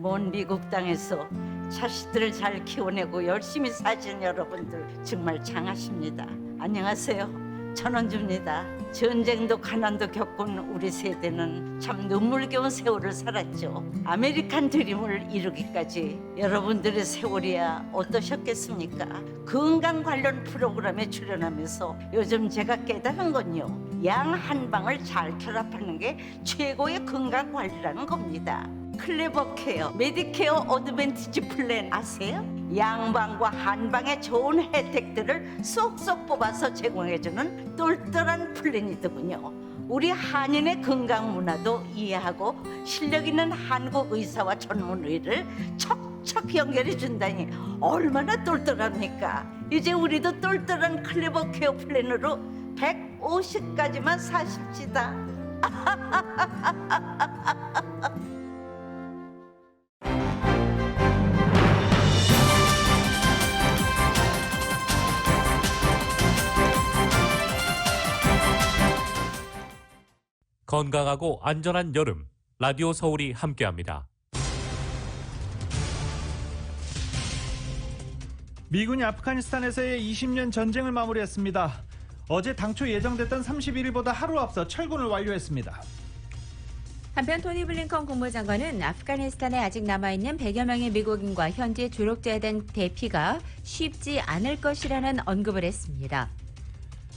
먼 미국 땅에서 자식들을 잘 키워내고 열심히 사신 여러분들 정말 장하십니다. 안녕하세요. 전원주입니다. 전쟁도 가난도 겪은 우리 세대는 참 눈물겨운 세월을 살았죠. 아메리칸 드림을 이루기까지 여러분들의 세월이야 어떠셨겠습니까? 건강 관련 프로그램에 출연하면서 요즘 제가 깨달은 건요, 양 한 방을 잘 결합하는 게 최고의 건강 관리라는 겁니다. 클레버 케어, 메디케어 어드밴티지 플랜 아세요? 양방과 한방의 좋은 혜택들을 쏙쏙 뽑아서 제공해주는 똘똘한 플랜이더군요. 우리 한인의 건강 문화도 이해하고 실력 있는 한국 의사와 전문의를 척척 연결해 준다니 얼마나 똘똘합니까? 이제 우리도 똘똘한 클레버 케어 플랜으로 150까지만 사십시다. 건강하고 안전한 여름, 라디오 서울이 함께합니다. 미군이 아프가니스탄에서의 20년 전쟁을 마무리했습니다. 어제 당초 예정됐던 31일보다 하루 앞서 철군을 완료했습니다. 한편 토니 블링컨 국무장관은 아프가니스탄에 아직 남아있는 100여 명의 미국인과 현지 조력자에 대한 대피가 쉽지 않을 것이라는 언급을 했습니다.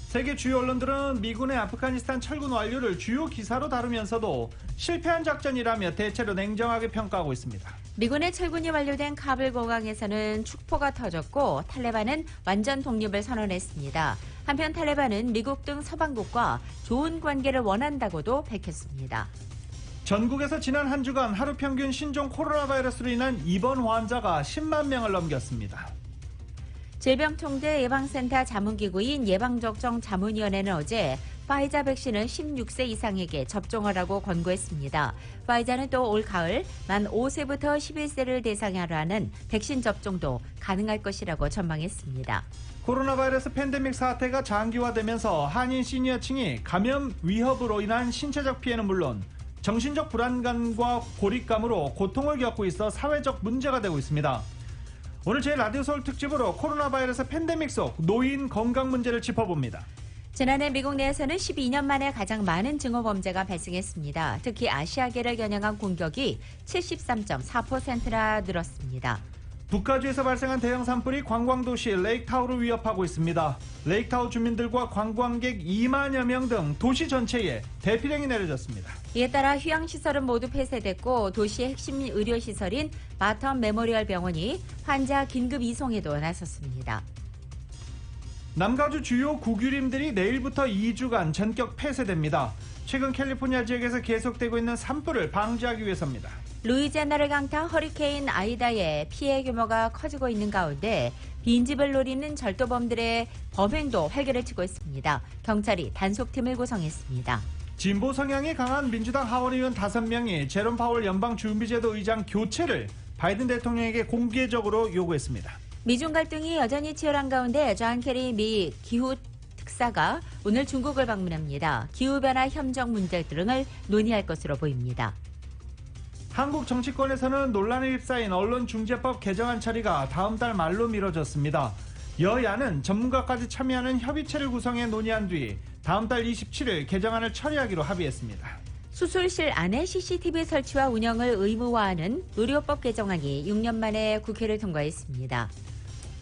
세계 주요 언론들은 미군의 아프가니스탄 철군 완료를 주요 기사로 다루면서도 실패한 작전이라며 대체로 냉정하게 평가하고 있습니다. 미군의 철군이 완료된 카불 공항에서는 축포가 터졌고 탈레반은 완전 독립을 선언했습니다. 한편 탈레반은 미국 등 서방국과 좋은 관계를 원한다고도 밝혔습니다. 전국에서 지난 한 주간 하루 평균 신종 코로나 바이러스로 인한 입원 환자가 10만 명을 넘겼습니다. 질병통제 예방센터 자문기구인 예방접종자문위원회는 어제 파이자 백신을 16세 이상에게 접종하라고 권고했습니다. 파이자는 또 올 가을 만 5세부터 11세를 대상으로 하는 백신 접종도 가능할 것이라고 전망했습니다. 코로나 바이러스 팬데믹 사태가 장기화되면서 한인 시니어층이 감염 위협으로 인한 신체적 피해는 물론 정신적 불안감과 고립감으로 고통을 겪고 있어 사회적 문제가 되고 있습니다. 오늘 제 라디오 서울 특집으로 코로나 바이러스 팬데믹 속 노인 건강 문제를 짚어봅니다. 지난해 미국 내에서는 12년 만에 가장 많은 증오 범죄가 발생했습니다. 특히 아시아계를 겨냥한 공격이 73.4%나 늘었습니다. 북가주에서 발생한 대형 산불이 관광도시 레이크타우를 위협하고 있습니다. 레이크타우 주민들과 관광객 2만여 명 등 도시 전체에 대피령이 내려졌습니다. 이에 따라 휴양시설은 모두 폐쇄됐고 도시의 핵심 의료시설인 바텀 메모리얼 병원이 환자 긴급 이송에도 나섰습니다. 남가주 주요 국유림들이 내일부터 2주간 전격 폐쇄됩니다. 최근 캘리포니아 지역에서 계속되고 있는 산불을 방지하기 위해서입니다. 루이지애나를 강타한 허리케인 아이다의 피해 규모가 커지고 있는 가운데 빈집을 노리는 절도범들의 범행도 활개를 치고 있습니다. 경찰이 단속팀을 구성했습니다. 진보 성향이 강한 민주당 하원 의원 5명이 제롬 파월 연방준비제도 의장 교체를 바이든 대통령에게 공개적으로 요구했습니다. 미중 갈등이 여전히 치열한 가운데 존 케리 미 기후 특사가 오늘 중국을 방문합니다. 기후변화 협정 문제 등을 논의할 것으로 보입니다. 한국 정치권에서는 논란에 휩싸인 언론중재법 개정안 처리가 다음 달 말로 미뤄졌습니다. 여야는 전문가까지 참여하는 협의체를 구성해 논의한 뒤 다음 달 27일 개정안을 처리하기로 합의했습니다. 수술실 안에 CCTV 설치와 운영을 의무화하는 의료법 개정안이 6년 만에 국회를 통과했습니다.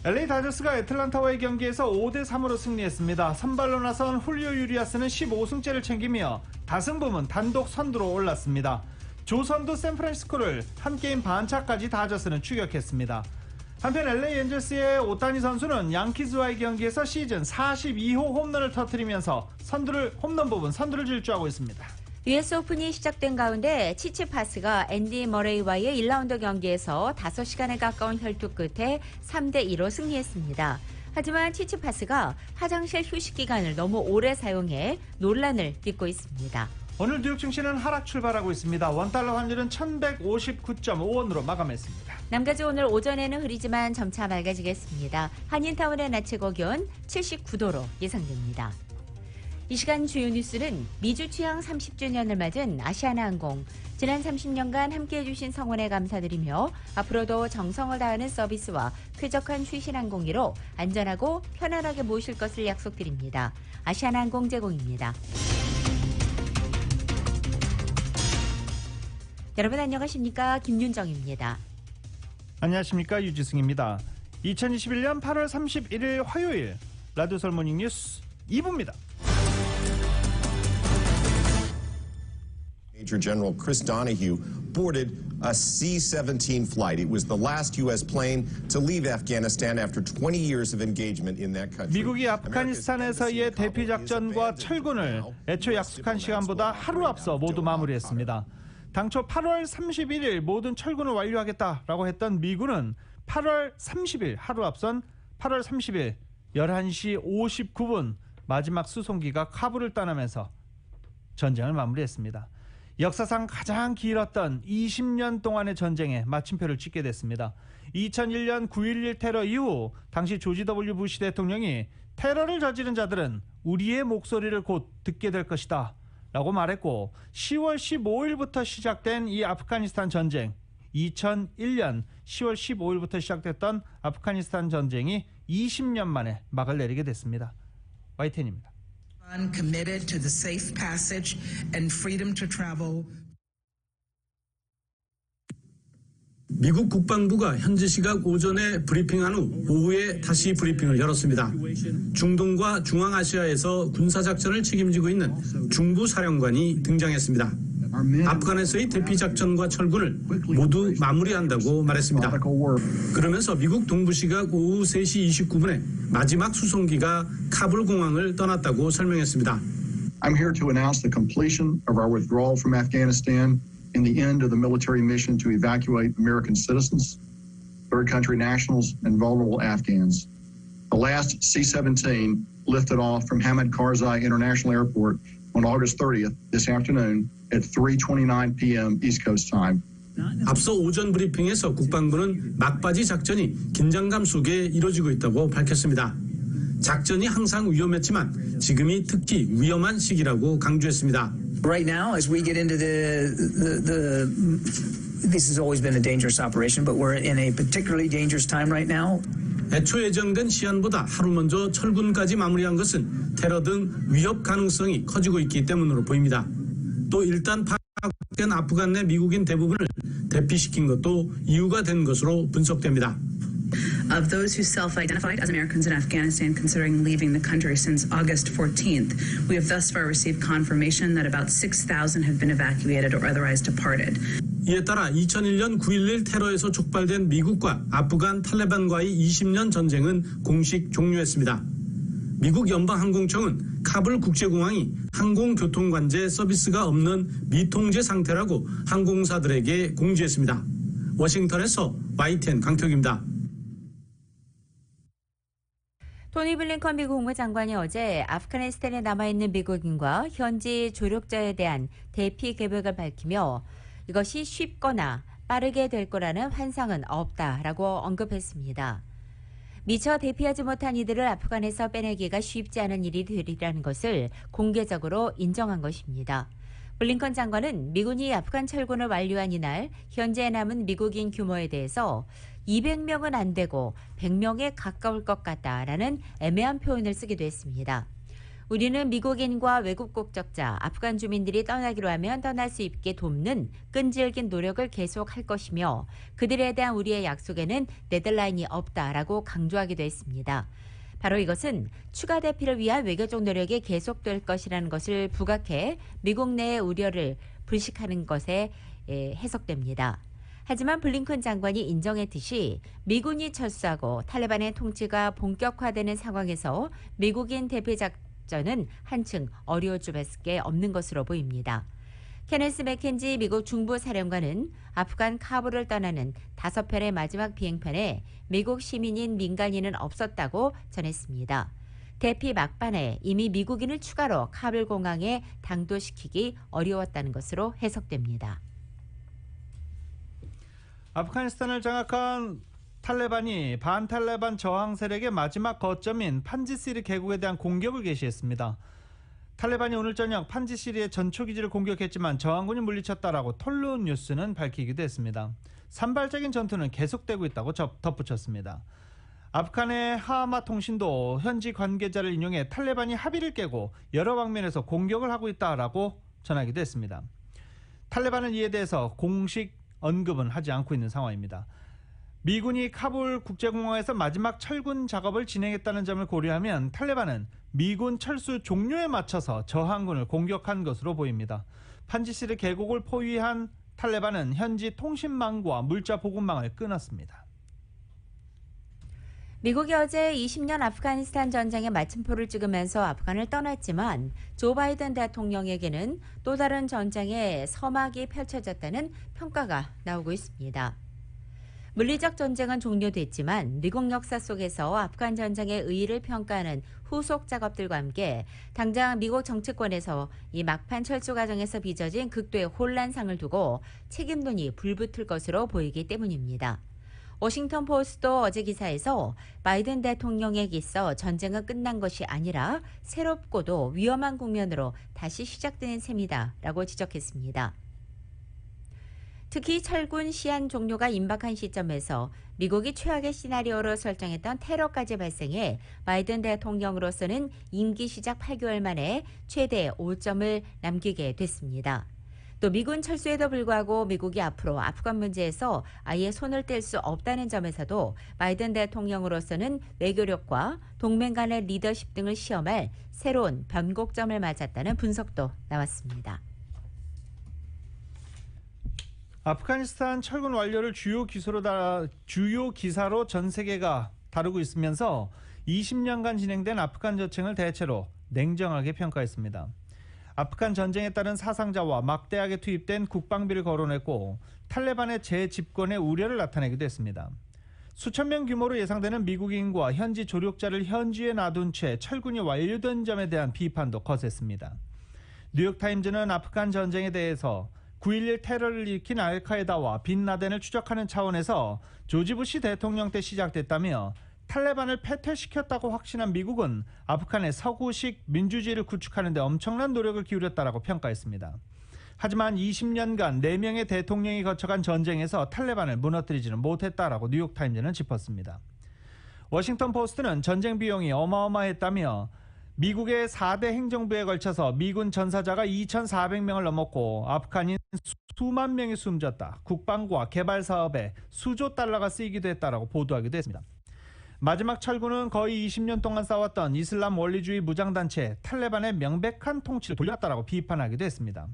LA 다저스가 애틀란타와의 경기에서 5대3으로 승리했습니다. 선발로 나선 훌리오 유리아스는 15승째를 챙기며 다승 부문 단독 선두로 올랐습니다. 조선도 샌프란시스코를 한 게임 반차까지 다저스는 추격했습니다. 한편 LA 엔젤스의 오타니 선수는 양키즈와의 경기에서 시즌 42호 홈런을 터뜨리면서 홈런 부분 선두를 질주하고 있습니다. US 오픈이 시작된 가운데 치치파스가 앤디 머레이와의 1라운드 경기에서 5시간에 가까운 혈투 끝에 3대2로 승리했습니다. 하지만 치치파스가 화장실 휴식 기간을 너무 오래 사용해 논란을 빚고 있습니다. 오늘 뉴욕 증시는 하락 출발하고 있습니다. 원달러 환율은 1159.5원으로 마감했습니다. 남가주 오늘 오전에는 흐리지만 점차 맑아지겠습니다. 한인타운의 낮 최고 기온 79도로 예상됩니다. 이 시간 주요 뉴스는 미주 취항 30주년을 맞은 아시아나항공. 지난 30년간 함께해 주신 성원에 감사드리며 앞으로도 정성을 다하는 서비스와 쾌적한 휴신 항공기로 안전하고 편안하게 모실 것을 약속드립니다. 아시아나항공 제공입니다. 여러분 안녕하십니까? 김윤정입니다. 안녕하십니까? 유지승입니다. 2021년 8월 31일 화요일 라디오 서울 모닝 뉴스 2부입니다. Major General Chris Donahue boarded a C-17 flight. It was the last U.S. plane to leave Afghanistan after 20 years of engagement in that country. 미국이 아프가니스탄에서의 대피 작전과 철군을 애초 약속한 시간보다 하루 앞서 모두 마무리했습니다. 당초 8월 31일 모든 철군을 완료하겠다라고 했던 미군은 8월 30일 하루 앞선 8월 30일 11시 59분 마지막 수송기가 카불을 떠나면서 전쟁을 마무리했습니다. 역사상 가장 길었던 20년 동안의 전쟁에 마침표를 찍게 됐습니다. 2001년 9.11 테러 이후 당시 조지 W 부시 대통령이 테러를 저지른 자들은 우리의 목소리를 곧 듣게 될 것이다 라고 말했고 10월 15일부터 시작된 이 아프가니스탄 전쟁 2001년 10월 15일부터 시작됐던 아프가니스탄 전쟁이 20년 만에 막을 내리게 됐습니다. YTN입니다. Committed to the safe passage and freedom to travel. 미국 국방부가 현지 시각 오전에 브리핑한 후 오후에 다시 브리핑을 열었습니다. 중동과 중앙아시아에서 군사작전을 책임지고 있는 중부 사령관이 등장했습니다. 아프간에서의 대피 작전과 철군을 모두 마무리한다고 말했습니다. 그러면서 미국 동부 시각 오후 3시 29분에 마지막 수송기가 카불 공항을 떠났다고 설명했습니다. I'm here to announce the completion of our withdrawal from Afghanistan and the end of the military mission to evacuate American citizens, third country nationals, and vulnerable Afghans. The last C-17 lifted off from Hamid Karzai International Airport on August 30th this afternoon at 3:29 p.m. East Coast time. 앞서 오전 브리핑에서 국방부는 막바지 작전이 긴장감 속에 이뤄지고 있다고 밝혔습니다. 작전이 항상 위험했지만 지금이 특히 위험한 시기라고 강조했습니다. Right now, as we get into this has always been a dangerous operation, but we're in a particularly dangerous time right now. 애초 예정된 시한보다 하루 먼저 철군까지 마무리한 것은 테러 등 위협 가능성이 커지고 있기 때문으로 보입니다. 또 일단 파악된 아프간 내 미국인 대부분을 대피시킨 것도 이유가 된 것으로 분석됩니다. Of those who self-identified as Americans in Afghanistan considering leaving the country since August 14th, we have thus far received confirmation that about 6,000 have been evacuated or otherwise departed. 이에 따라 2001년 9.11 테러에서 촉발된 미국과 아프간 탈레반과의 20년 전쟁은 공식 종료했습니다. 미국 연방항공청은 카불 국제공항이 항공교통관제 서비스가 없는 미통제 상태라고 항공사들에게 공지했습니다. 워싱턴에서 YTN 강태욱입니다. 토니 블링컨 미국 국무장관이 어제 아프가니스탄에 남아있는 미국인과 현지 조력자에 대한 대피 계획을 밝히며 이것이 쉽거나 빠르게 될 거라는 환상은 없다라고 언급했습니다. 미처 대피하지 못한 이들을 아프간에서 빼내기가 쉽지 않은 일이 되리라는 것을 공개적으로 인정한 것입니다. 블링컨 장관은 미군이 아프간 철군을 완료한 이날 현재 남은 미국인 규모에 대해서 200명은 안 되고 100명에 가까울 것 같다라는 애매한 표현을 쓰기도 했습니다. 우리는 미국인과 외국 국적자, 아프간 주민들이 떠나기로 하면 떠날 수 있게 돕는 끈질긴 노력을 계속할 것이며 그들에 대한 우리의 약속에는 데드라인이 없다라고 강조하기도 했습니다. 바로 이것은 추가 대피를 위한 외교적 노력이 계속될 것이라는 것을 부각해 미국 내의 우려를 불식하는 것에 해석됩니다. 하지만 블링컨 장관이 인정했듯이 미군이 철수하고 탈레반의 통치가 본격화되는 상황에서 미국인 대피 작전은 한층 어려울 수밖에 없는 것으로 보입니다. 케네스 맥켄지 미국 중부 사령관은 아프간 카불을 떠나는 5편의 마지막 비행편에 미국 시민인 민간인은 없었다고 전했습니다. 대피 막판에 이미 미국인을 추가로 카불 공항에 당도시키기 어려웠다는 것으로 해석됩니다. 아프가니스탄을 장악한 탈레반이 반탈레반 저항 세력의 마지막 거점인 판지시리 계곡에 대한 공격을 개시했습니다. 탈레반이 오늘 저녁 판지시리의 전초기지를 공격했지만 저항군이 물리쳤다라고 톨루 뉴스는 밝히기도 했습니다. 산발적인 전투는 계속되고 있다고 덧붙였습니다. 아프간의 하마 통신도 현지 관계자를 인용해 탈레반이 합의를 깨고 여러 방면에서 공격을 하고 있다라고 전하기도 했습니다. 탈레반은 이에 대해서 공식 언급은 하지 않고 있는 상황입니다. 미군이 카불 국제공항에서 마지막 철군 작업을 진행했다는 점을 고려하면 탈레반은 미군 철수 종료에 맞춰서 저항군을 공격한 것으로 보입니다. 판지시르 계곡을 포위한 탈레반은 현지 통신망과 물자 보급망을 끊었습니다. 미국이 어제 20년 아프가니스탄 전쟁에 마침표를 찍으면서 아프간을 떠났지만 조 바이든 대통령에게는 또 다른 전쟁의 서막이 펼쳐졌다는 평가가 나오고 있습니다. 물리적 전쟁은 종료됐지만 미국 역사 속에서 아프간 전쟁의 의의를 평가하는 후속 작업들과 함께 당장 미국 정치권에서 이 막판 철수 과정에서 빚어진 극도의 혼란상을 두고 책임론이 불붙을 것으로 보이기 때문입니다. 워싱턴 포스트도 어제 기사에서 바이든 대통령에게 있어 전쟁은 끝난 것이 아니라 새롭고도 위험한 국면으로 다시 시작되는 셈이다라고 지적했습니다. 특히 철군 시한 종료가 임박한 시점에서 미국이 최악의 시나리오로 설정했던 테러까지 발생해 바이든 대통령으로서는 임기 시작 8개월 만에 최대 5점을 남기게 됐습니다. 또 미군 철수에도 불구하고 미국이 앞으로 아프간 문제에서 아예 손을 뗄 수 없다는 점에서도 바이든 대통령으로서는 외교력과 동맹 간의 리더십 등을 시험할 새로운 변곡점을 맞았다는 분석도 나왔습니다. 아프가니스탄 철군 완료를 주요 기사로 전 세계가 다루고 있으면서 20년간 진행된 아프간 전쟁을 대체로 냉정하게 평가했습니다. 아프간 전쟁에 따른 사상자와 막대하게 투입된 국방비를 거론했고 탈레반의 재집권의 우려를 나타내기도 했습니다. 수천 명 규모로 예상되는 미국인과 현지 조력자를 현지에 놔둔 채 철군이 완료된 점에 대한 비판도 거셌습니다. 뉴욕타임즈는 아프간 전쟁에 대해서 9.11 테러를 일으킨 알카에다와 빈라덴을 추적하는 차원에서 조지 부시 대통령 때 시작됐다며 탈레반을 패퇴시켰다고 확신한 미국은 아프간의 서구식 민주주의를 구축하는 데 엄청난 노력을 기울였다라고 평가했습니다. 하지만 20년간 4명의 대통령이 거쳐간 전쟁에서 탈레반을 무너뜨리지는 못했다라고 뉴욕타임즈는 짚었습니다. 워싱턴 포스트는 전쟁 비용이 어마어마했다며 미국의 4대 행정부에 걸쳐서 미군 전사자가 2,400명을 넘었고 아프간인 수만 명이 숨졌다. 국방과 개발 사업에 수조 달러가 쓰이기도 했다라고 보도하기도 했습니다. 마지막 철군은 거의 20년 동안 싸웠던 이슬람 원리주의 무장단체 탈레반의 명백한 통치를 돌렸다라고 비판하기도 했습니다.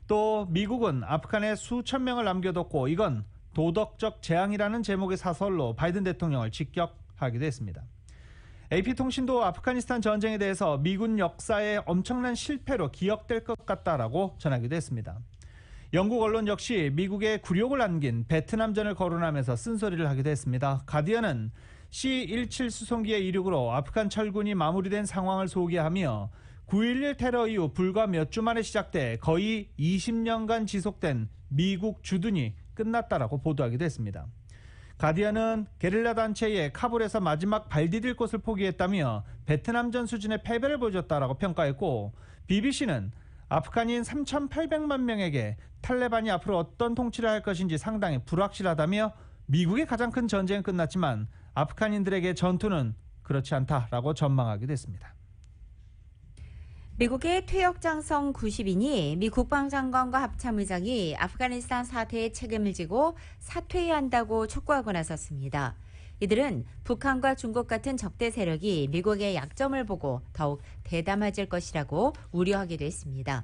또 미국은 아프간에 수천 명을 남겨뒀고 이건 도덕적 재앙이라는 제목의 사설로 바이든 대통령을 직격하기도 했습니다. AP통신도 아프가니스탄 전쟁에 대해서 미군 역사의 엄청난 실패로 기억될 것 같다라고 전하기도 했습니다. 영국 언론 역시 미국의 굴욕을 안긴 베트남전을 거론하면서 쓴소리를 하기도 했습니다. 가디언은 C-17 수송기의 이륙으로 아프간 철군이 마무리된 상황을 소개하며 9.11 테러 이후 불과 몇 주 만에 시작돼 거의 20년간 지속된 미국 주둔이 끝났다라고 보도하기도 했습니다. 가디언은 게릴라 단체의 카불에서 마지막 발 디딜 곳을 포기했다며 베트남전 수준의 패배를 보여줬다라고 평가했고 BBC는 아프간인 3,800만 명에게 탈레반이 앞으로 어떤 통치를 할 것인지 상당히 불확실하다며 미국의 가장 큰 전쟁은 끝났지만 아프간인들에게 전투는 그렇지 않다라고 전망하기도 했습니다. 미국의 퇴역장성 90인이 미 국방장관과 합참의장이 아프가니스탄 사태에 책임을 지고 사퇴해야 한다고 촉구하고 나섰습니다. 이들은 북한과 중국 같은 적대 세력이 미국의 약점을 보고 더욱 대담해질 것이라고 우려하기도 했습니다.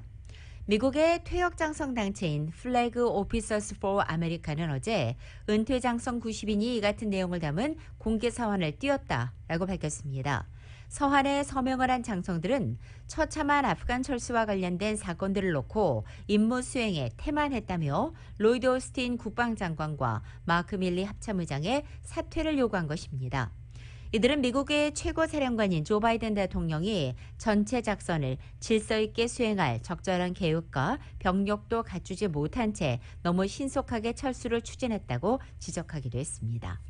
미국의 퇴역장성 단체인 Flag Officers for America는 어제 은퇴장성 90인이 이 같은 내용을 담은 공개 서한을 띄웠다라고 밝혔습니다. 서한에 서명을 한 장성들은 처참한 아프간 철수와 관련된 사건들을 놓고 임무 수행에 태만했다며 로이드 오스틴 국방장관과 마크 밀리 합참의장의 사퇴를 요구한 것입니다. 이들은 미국의 최고 사령관인 조 바이든 대통령이 전체 작전을 질서 있게 수행할 적절한 계획과 병력도 갖추지 못한 채 너무 신속하게 철수를 추진했다고 지적하기도 했습니다.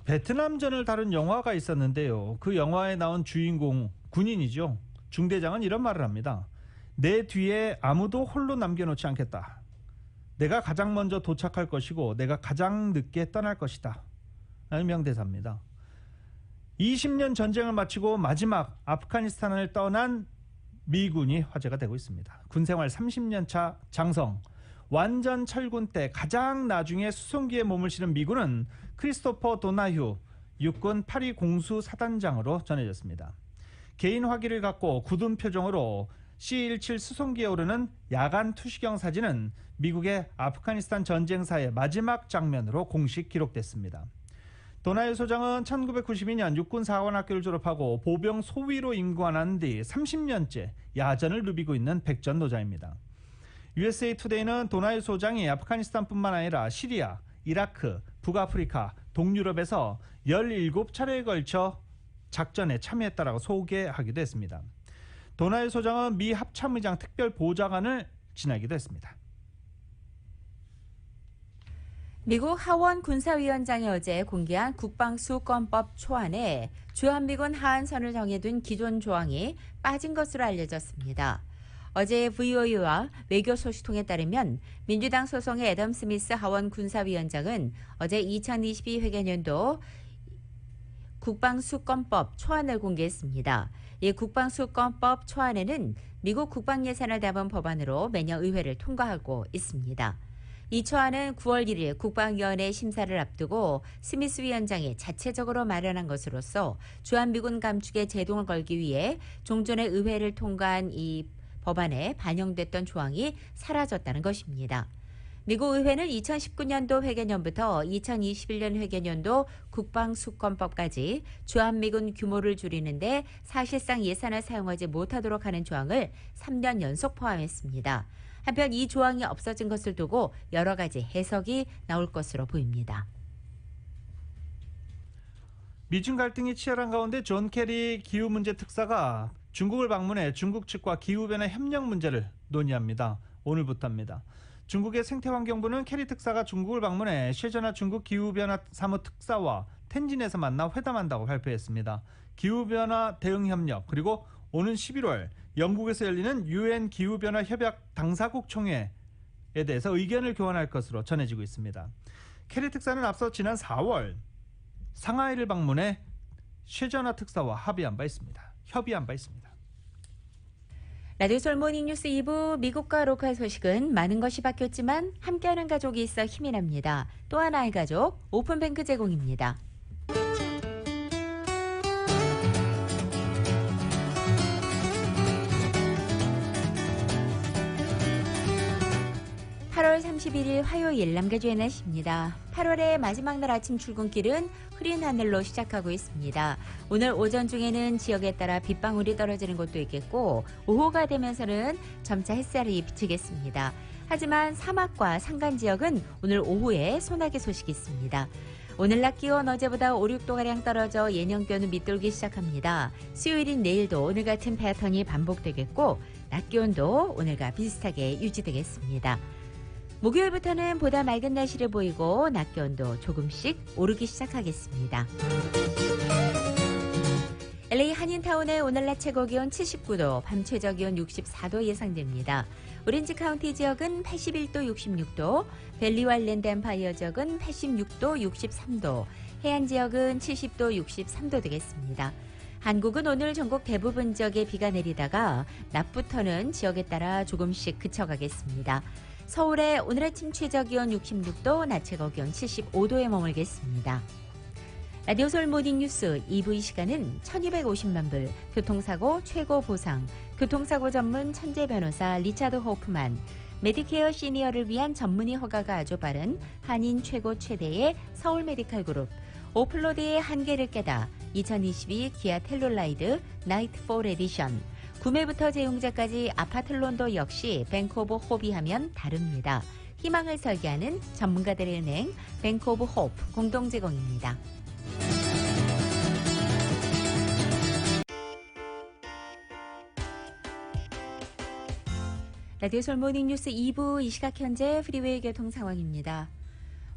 베트남전을 다룬 영화가 있었는데요. 그 영화에 나온 주인공 군인이죠. 중대장은 이런 말을 합니다. 내 뒤에 아무도 홀로 남겨놓지 않겠다. 내가 가장 먼저 도착할 것이고 내가 가장 늦게 떠날 것이다. 라는 명대사입니다. 20년 전쟁을 마치고 마지막 아프가니스탄을 떠난 미군이 화제가 되고 있습니다. 군생활 30년 차 장성. 완전 철군 때 가장 나중에 수송기에 몸을 실은 미군은 크리스토퍼 도나휴 육군 8위 공수 사단장으로 전해졌습니다. 개인 화기를 갖고 굳은 표정으로 C-17 수송기에 오르는 야간 투시경 사진은 미국의 아프가니스탄 전쟁사의 마지막 장면으로 공식 기록됐습니다. 도나휴 소장은 1992년 육군 사관학교를 졸업하고 보병 소위로 임관한 뒤 30년째 야전을 누비고 있는 백전노자입니다. USA 투데이는 도나휴 소장이 아프가니스탄뿐만 아니라 시리아, 이라크, 북아프리카, 동유럽에서 17차례에 걸쳐 작전에 참여했다라고 소개하기도 했습니다. 도나휴 소장은 미 합참의장 특별 보좌관을 지내기도 했습니다. 미국 하원 군사위원장이 어제 공개한 국방수권법 초안에 주한미군 하한선을 정해둔 기존 조항이 빠진 것으로 알려졌습니다. 어제 VOA와 외교소식통에 따르면 민주당 소속의 애덤 스미스 하원 군사위원장은 어제 2022 회계년도 국방수권법 초안을 공개했습니다. 이 국방수권법 초안에는 미국 국방예산을 담은 법안으로 매년 의회를 통과하고 있습니다. 이 초안은 9월 1일 국방위원회 심사를 앞두고 스미스 위원장이 자체적으로 마련한 것으로서 주한미군 감축에 제동을 걸기 위해 종전에 의회를 통과한 이 법안에 반영됐던 조항이 사라졌다는 것입니다. 미국 의회는 2019년도 회계년부터 2021년 회계년도 국방수권법까지 주한미군 규모를 줄이는데 사실상 예산을 사용하지 못하도록 하는 조항을 3년 연속 포함했습니다. 한편 이 조항이 없어진 것을 두고 여러 가지 해석이 나올 것으로 보입니다. 미중 갈등이 치열한 가운데 존 케리 기후문제 특사가 중국을 방문해 중국 측과 기후변화 협력 문제를 논의합니다. 오늘부터입니다. 중국의 생태환경부는 케리 특사가 중국을 방문해 셰전하 중국 기후변화 사무 특사와 텐진에서 만나 회담한다고 발표했습니다. 기후변화 대응 협력 그리고 오는 11월 영국에서 열리는 UN 기후변화 협약 당사국 총회에 대해서 의견을 교환할 것으로 전해지고 있습니다. 케리 특사는 앞서 지난 4월 상하이를 방문해 셰전하 특사와 협의한 바 있습니다. 라디오 솔모닝뉴스 2부 미국과 로컬 소식은 많은 것이 바뀌었지만 함께하는 가족이 있어 힘이 납니다. 또 하나의 가족 오픈뱅크 제공입니다. 8월 31일 화요일 남겨주의 날씨입니다. 8월의 마지막 날 아침 출근길은 흐린 하늘로 시작하고 있습니다. 오늘 오전 중에는 지역에 따라 빗방울이 떨어지는 곳도 있겠고 오후가 되면서는 점차 햇살이 비치겠습니다. 하지만 사막과 산간 지역은 오늘 오후에 소나기 소식이 있습니다. 오늘 낮 기온 어제보다 5, 6도가량 떨어져 예년기온은 밑돌기 시작합니다. 수요일인 내일도 오늘 같은 패턴이 반복되겠고 낮 기온도 오늘과 비슷하게 유지되겠습니다. 목요일부터는 보다 맑은 날씨를 보이고 낮 기온도 조금씩 오르기 시작하겠습니다. LA 한인타운의 오늘 낮 최고 기온 79도, 밤 최저 기온 64도 예상됩니다. 오렌지 카운티 지역은 81도, 66도, 밸리와 랜드 엠파이어 지역은 86도, 63도, 해안 지역은 70도, 63도 되겠습니다. 한국은 오늘 전국 대부분 지역에 비가 내리다가 낮부터는 지역에 따라 조금씩 그쳐가겠습니다. 서울의 오늘 아침 최저 기온 66도, 낮 최고 기온 75도에 머물겠습니다. 라디오 서울 모닝뉴스 2부 이 시간은 1250만 불, 교통사고 최고 보상, 교통사고 전문 천재 변호사 리차드 호프만, 메디케어 시니어를 위한 전문의 허가가 아주 빠른 한인 최고 최대의 서울 메디칼 그룹, 오플로드의 한계를 깨다 2022 기아 텔룰라이드 나이트 4 에디션, 구매부터 제공자까지 아파틀론도 역시 뱅크 오브 호비 하면 다릅니다. 희망을 설계하는 전문가들의 은행 뱅크 오브 호프 공동 제공입니다. 라디오 솔모닝 뉴스 2부 이 시각 현재 프리웨이 교통 상황입니다.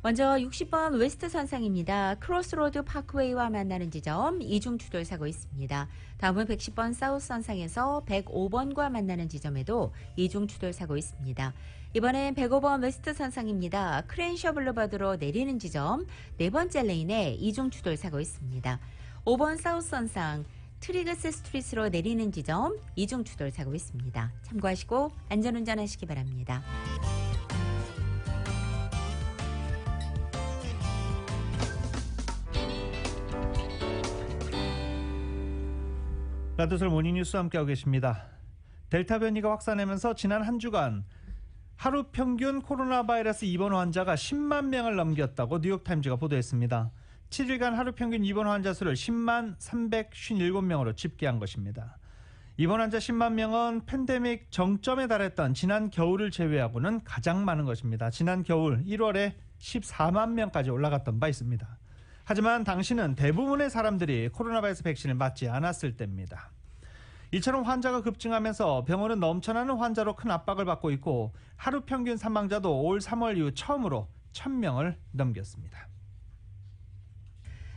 먼저 60번 웨스트 선상입니다. 크로스로드 파크웨이와 만나는 지점 이중 추돌 사고 있습니다. 다음은 110번 사우스 선상에서 105번과 만나는 지점에도 이중 추돌 사고 있습니다. 이번엔 105번 웨스트 선상입니다. 크렌셔 블루버드로 내리는 지점 네 번째 레인에 이중 추돌 사고 있습니다. 5번 사우스 선상 트리그스 스트리트로 내리는 지점 이중 추돌 사고 있습니다. 참고하시고 안전운전하시기 바랍니다. 라디오설 모닝뉴스 함께하고 계십니다. 델타 변이가 확산하면서 지난 한 주간 하루 평균 코로나 바이러스 입원 환자가 10만 명을 넘겼다고 뉴욕타임즈가 보도했습니다. 7일간 하루 평균 입원 환자 수를 10만 357명으로 집계한 것입니다. 입원 환자 10만 명은 팬데믹 정점에 달했던 지난 겨울을 제외하고는 가장 많은 것입니다. 지난 겨울 1월에 14만 명까지 올라갔던 바 있습니다. 하지만 당시는 대부분의 사람들이 코로나 바이러스 백신을 맞지 않았을 때입니다. 이처럼 환자가 급증하면서 병원은 넘쳐나는 환자로 큰 압박을 받고 있고 하루 평균 사망자도 올 3월 이후 처음으로 1000명을 넘겼습니다.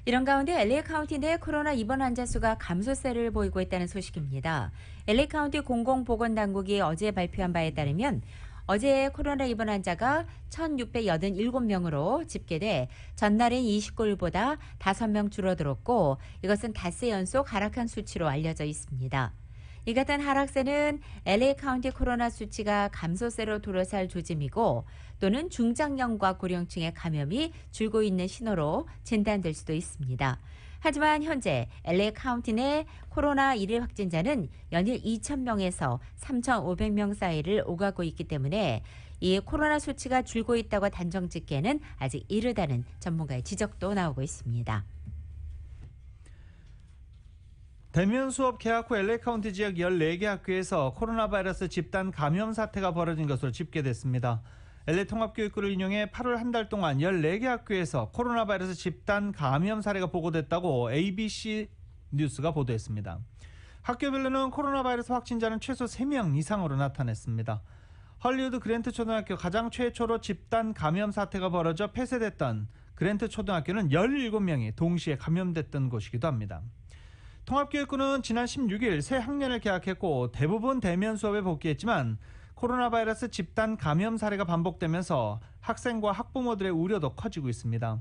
이런 가운데 LA 카운티 내 코로나 입원 환자 수가 감소세를 보이고 있다는 소식입니다. LA 카운티 공공보건당국이 어제 발표한 바에 따르면 어제 코로나 입원 환자가 1,687명으로 집계돼 전날인 29일보다 5명 줄어들었고 이것은 닷새 연속 하락한 수치로 알려져 있습니다. 이 같은 하락세는 LA 카운티 코로나 수치가 감소세로 돌아설 조짐이고 또는 중장년과 고령층의 감염이 줄고 있는 신호로 진단될 수도 있습니다. 하지만 현재 LA 카운티 내 코로나 1일 확진자는 연일 2,000명에서 3,500명 사이를 오가고 있기 때문에 이 코로나 수치가 줄고 있다고 단정 짓기에는 아직 이르다는 전문가의 지적도 나오고 있습니다. 대면 수업 개학 후 LA 카운티 지역 14개 학교에서 코로나 바이러스 집단 감염 사태가 벌어진 것으로 집계됐습니다. LA 통합교육부를 인용해 8월 한 달 동안 14개 학교에서 코로나 바이러스 집단 감염 사례가 보고됐다고 ABC 뉴스가 보도했습니다. 학교별로는 코로나 바이러스 확진자는 최소 3명 이상으로 나타났습니다. 헐리우드 그랜트 초등학교 가장 최초로 집단 감염 사태가 벌어져 폐쇄됐던 그랜트 초등학교는 17명이 동시에 감염됐던 곳이기도 합니다. 통합교육부는 지난 16일 새 학년을 개학했고 대부분 대면 수업에 복귀했지만 코로나 바이러스 집단 감염 사례가 반복되면서 학생과 학부모들의 우려도 커지고 있습니다.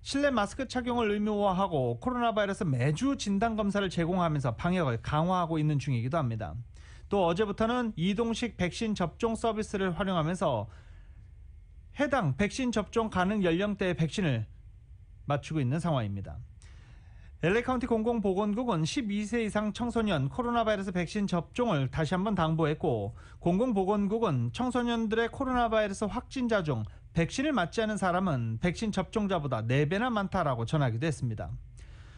실내 마스크 착용을 의무화하고 코로나 바이러스 매주 진단검사를 제공하면서 방역을 강화하고 있는 중이기도 합니다. 또 어제부터는 이동식 백신 접종 서비스를 활용하면서 해당 백신 접종 가능 연령대의 백신을 맞추고 있는 상황입니다. LA 카운티 공공보건국은 12세 이상 청소년 코로나 바이러스 백신 접종을 다시 한번 당부했고 공공보건국은 청소년들의 코로나 바이러스 확진자 중 백신을 맞지 않은 사람은 백신 접종자보다 4배나 많다라고 전하기도 했습니다.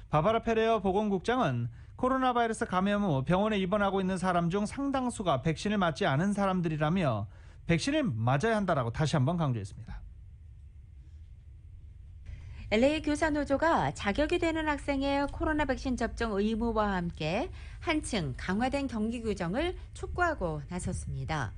바바라 페레어 보건국장은 코로나 바이러스 감염 후 병원에 입원하고 있는 사람 중 상당수가 백신을 맞지 않은 사람들이라며 백신을 맞아야 한다라고 다시 한번 강조했습니다. LA 교사노조가 자격이 되는 학생의 코로나 백신 접종 의무화와 함께 한층 강화된 경기 규정을 촉구하고 나섰습니다.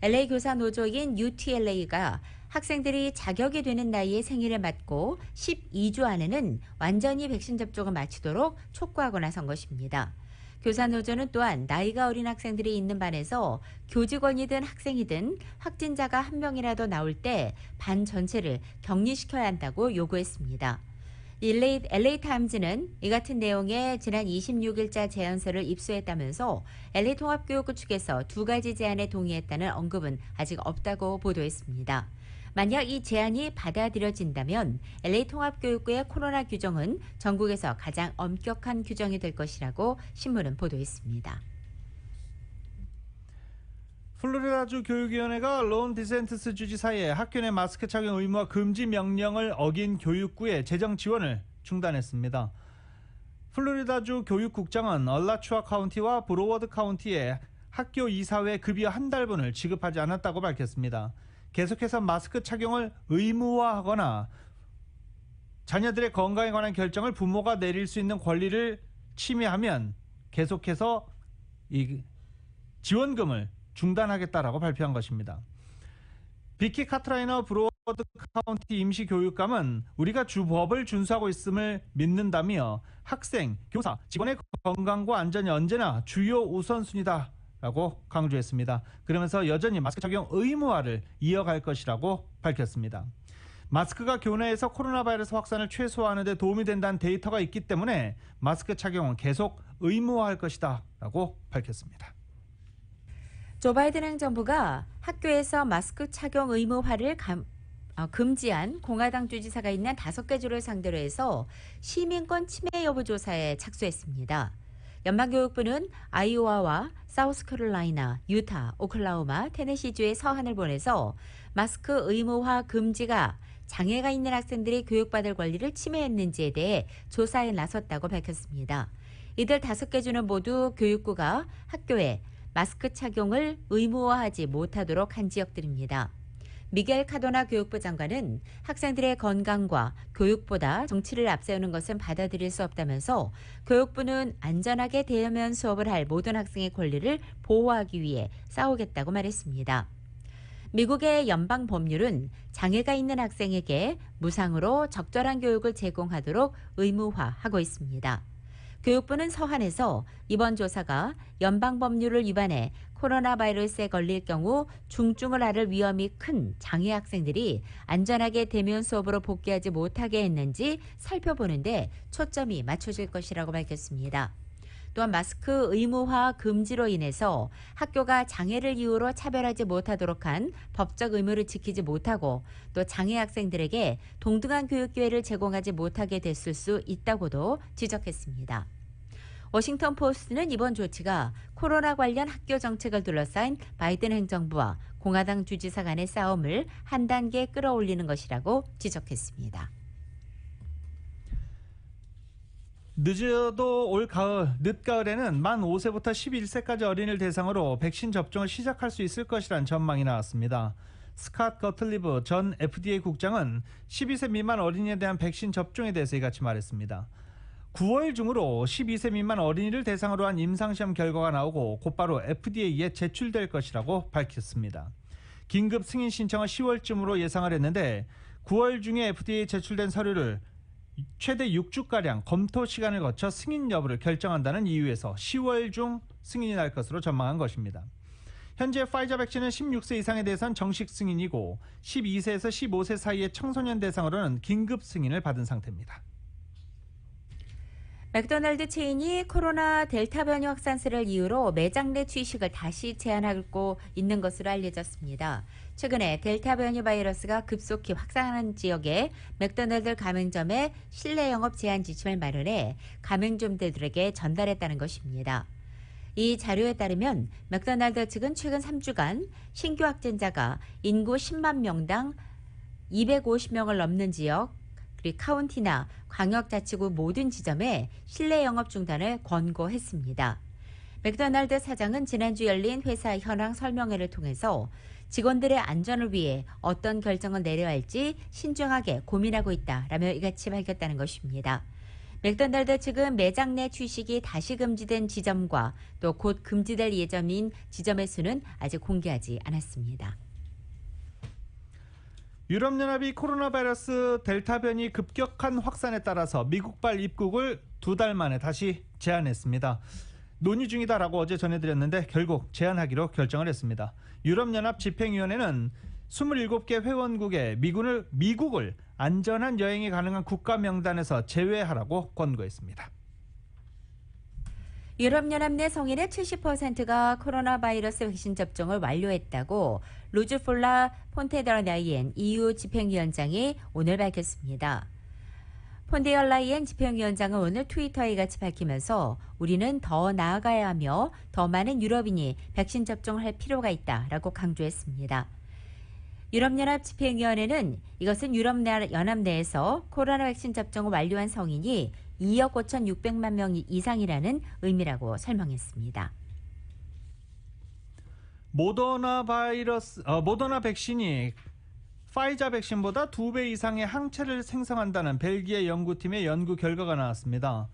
LA 교사노조인 UTLA가 학생들이 자격이 되는 나이에 생일을 맞고 12주 안에는 완전히 백신 접종을 마치도록 촉구하고 나선 것입니다. 교사노조는 또한 나이가 어린 학생들이 있는 반에서 교직원이든 학생이든 확진자가 한 명이라도 나올 때 반 전체를 격리시켜야 한다고 요구했습니다. LA타임즈는 이 같은 내용의 지난 26일자 제안서를 입수했다면서 LA 통합교육부 측에서 2가지 제안에 동의했다는 언급은 아직 없다고 보도했습니다. 만약 이 제안이 받아들여진다면 LA 통합교육부의 코로나 규정은 전국에서 가장 엄격한 규정이 될 것이라고 신문은 보도했습니다. 플로리다주 교육위원회가 론 디센티스 주지사의 학교 내 마스크 착용 의무화 금지 명령을 어긴 교육부의 재정 지원을 중단했습니다. 플로리다주 교육국장은 얼라추아 카운티와 브로워드 카운티에 학교 이사회 급여 한 달분을 지급하지 않았다고 밝혔습니다. 계속해서 마스크 착용을 의무화하거나 자녀들의 건강에 관한 결정을 부모가 내릴 수 있는 권리를 침해하면 계속해서 이 지원금을 중단하겠다라고 발표한 것입니다. 비키 카트라이너 브로워 카운티 임시교육감은 우리가 주법을 준수하고 있음을 믿는다며 학생, 교사, 직원의 건강과 안전이 언제나 주요 우선순위다라고 강조했습니다. 그러면서 여전히 마스크 착용 의무화를 이어갈 것이라고 밝혔습니다. 마스크가 교내에서 코로나 바이러스 확산을 최소화하는 데 도움이 된다는 데이터가 있기 때문에 마스크 착용은 계속 의무화할 것이다 라고 밝혔습니다. 조 바이든 행정부가 학교에서 마스크 착용 의무화를 금지한 공화당 주지사가 있는 5개 주를 상대로 해서 시민권 침해 여부 조사에 착수했습니다. 연방교육부는 아이오와와 사우스캐롤라이나, 유타, 오클라호마, 테네시주의 서한을 보내서 마스크 의무화 금지가 장애가 있는 학생들이 교육받을 권리를 침해했는지에 대해 조사에 나섰다고 밝혔습니다. 이들 5개 주는 모두 교육부가 학교에 마스크 착용을 의무화하지 못하도록 한 지역들입니다. 미겔 카도나 교육부 장관은 학생들의 건강과 교육보다 정치를 앞세우는 것은 받아들일 수 없다면서 교육부는 안전하게 대면 수업을 할 모든 학생의 권리를 보호하기 위해 싸우겠다고 말했습니다. 미국의 연방 법률은 장애가 있는 학생에게 무상으로 적절한 교육을 제공하도록 의무화하고 있습니다. 교육부는 서한에서 이번 조사가 연방 법률을 위반해 코로나 바이러스에 걸릴 경우 중증을 앓을 위험이 큰 장애 학생들이 안전하게 대면 수업으로 복귀하지 못하게 했는지 살펴보는데 초점이 맞춰질 것이라고 밝혔습니다. 또한 마스크 의무화 금지로 인해서 학교가 장애를 이유로 차별하지 못하도록 한 법적 의무를 지키지 못하고 또 장애 학생들에게 동등한 교육 기회를 제공하지 못하게 됐을 수 있다고도 지적했습니다. 워싱턴 포스트는 이번 조치가 코로나 관련 학교 정책을 둘러싼 바이든 행정부와 공화당 주지사 간의 싸움을 한 단계 끌어올리는 것이라고 지적했습니다. 늦어도 올 가을, 늦가을에는 만 5세부터 11세까지 어린이를 대상으로 백신 접종을 시작할 수 있을 것이라는 전망이 나왔습니다. 스캇 거틀리브 전 FDA 국장은 12세 미만 어린이에 대한 백신 접종에 대해서 이같이 말했습니다. 9월 중으로 12세 미만 어린이를 대상으로 한 임상시험 결과가 나오고 곧바로 FDA에 제출될 것이라고 밝혔습니다. 긴급 승인 신청은 10월쯤으로 예상을 했는데 9월 중에 FDA에 제출된 서류를 최대 6주가량 검토 시간을 거쳐 승인 여부를 결정한다는 이유에서 10월 중 승인이 날 것으로 전망한 것입니다. 현재 파이자 백신은 16세 이상에 대해서는 정식 승인이고 12세에서 15세 사이의 청소년 대상으로는 긴급 승인을 받은 상태입니다. 맥도날드 체인이 코로나 델타 변이 확산세를 이유로 매장 내 취식을 다시 제한하고 있는 것으로 알려졌습니다. 최근에 델타 변이 바이러스가 급속히 확산하는 지역에 맥도날드 가맹점에 실내 영업 제한 지침을 마련해 가맹점들에게 전달했다는 것입니다. 이 자료에 따르면 맥도날드 측은 최근 3주간 신규 확진자가 인구 10만 명당 250명을 넘는 지역, 그리고 카운티나 광역자치구 모든 지점에 실내 영업 중단을 권고했습니다. 맥도날드 사장은 지난주 열린 회사 현황 설명회를 통해서 직원들의 안전을 위해 어떤 결정을 내려야 할지 신중하게 고민하고 있다라며 이같이 밝혔다는 것입니다. 맥도날드 측은 매장 내 취식이 다시 금지된 지점과 또 곧 금지될 예정인 지점의 수는 아직 공개하지 않았습니다. 유럽연합이 코로나 바이러스 델타 변이 급격한 확산에 따라서 미국발 입국을 2달 만에 다시 제한했습니다. 논의 중이다라고 어제 전해드렸는데 결국 제한하기로 결정을 했습니다. 유럽연합 집행위원회는 27개 회원국에 미국을 안전한 여행이 가능한 국가 명단에서 제외하라고 권고했습니다. 유럽연합 내 성인의 70%가 코로나 바이러스 백신 접종을 완료했다고 루즈폴라 폰데더 라이엔 EU 집행위원장이 오늘 밝혔습니다. 폰데더 라이엔 집행위원장은 오늘 트위터에 이같이 밝히면서 우리는 더 나아가야 하며 더 많은 유럽인이 백신 접종을 할 필요가 있다라고 강조했습니다. 유럽연합 집행위원회는 이것은 유럽연합 내에서 코로나 백신 접종을 완료한 성인이 2억 5,600만 명 이상이라는 의미라고 설명했습니다. 모더나 백신이 파이자 백신보다 2배 이상의 항체를 생성한다는 벨기에 연구팀의 연구 결과가 나왔습니다.